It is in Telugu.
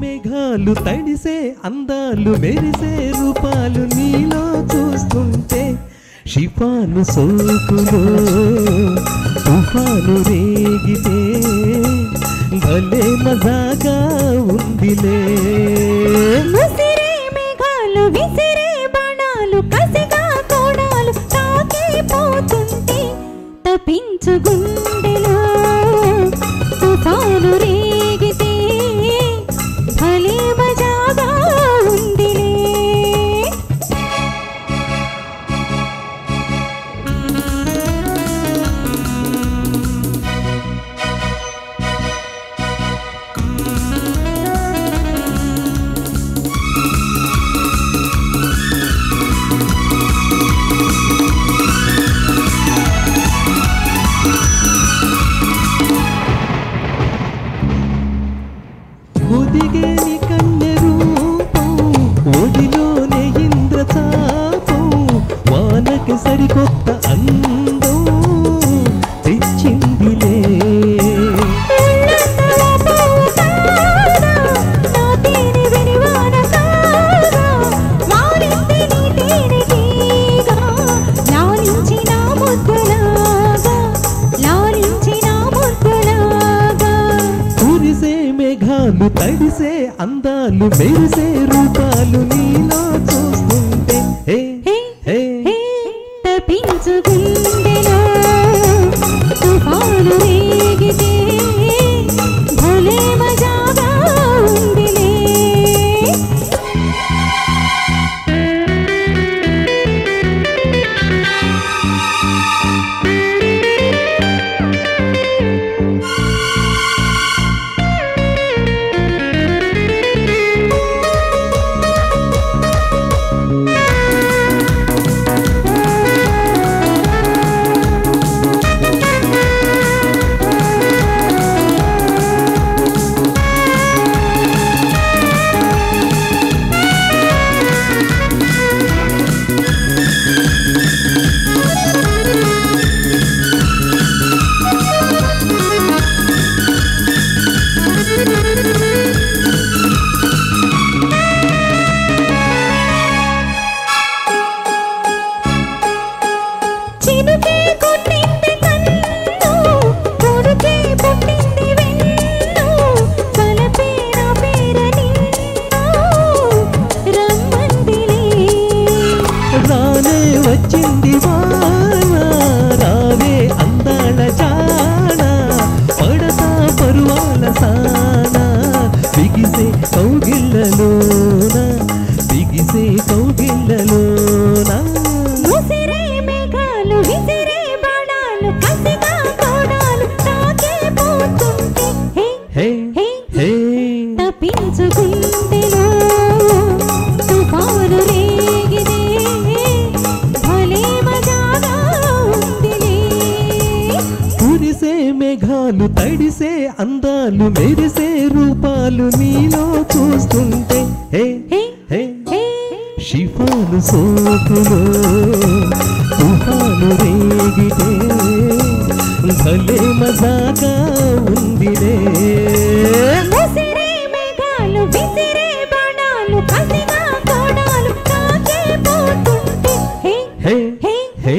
మేఘాలు తడిసే అందాలు మెరిసే రూపాలు నీలో చూస్తుంటే షిఫాను సోకులో తుఫాను రేగితే భలే మజాగా ఉందిలే. ముసిరే మేఘాలు విసిరే బాణాలు కసిగా కోడాలు తాకిపోతుంటే తపించు గుండెలో తుఫాను రేగితే భలే మజాగా ఉందిలే. ఒదిగే నీ కన్నె రూపం ఒడిలోనే ఇంద్రచాపం వానకి సరికొత్త అందం తెచ్చిందిలే. మేఘాలు తడిసే అందాలు మెరిసే రూపాలు నీలో చూస్తుంటే హే హే హే తపించు గుండెలో తుఫాను రేగితే భలే మజాగా ఉందిలే. చినుకే కొట్టింది కన్ను కొడుకే పుట్టింది వెన్ను కలపే నా పేర నిన్ను రమ్మందిలే. రానే వచ్చింది వాన రావే అందాల జాన పడతా పరువాల సాన బిగిసే కౌగిళ్ళలోన బిగిసే కౌగిళ్ళలోన. ముసిరే మేఘాలు విసిరే బాణాలు కసిగా కోడాలు తాకిపోతుంటే హే హే హే హే తపించు గుండెలో తుఫాను రేగితే భలే మజాగా ఉందిలే. కురిసే మేఘాలు తడిసే అందాలు మెరిసే రూపాలు నీలో చూస్తుంటే హే హే హే హే షిఫాను సోకులో తుఫాను రేగితే భలే మజాగా ఉందిలే. ముసిరే మేఘాలు విసిరే బాణాలు కసిగా కోడాలు తాకిపోతుంటే హే హే హే హే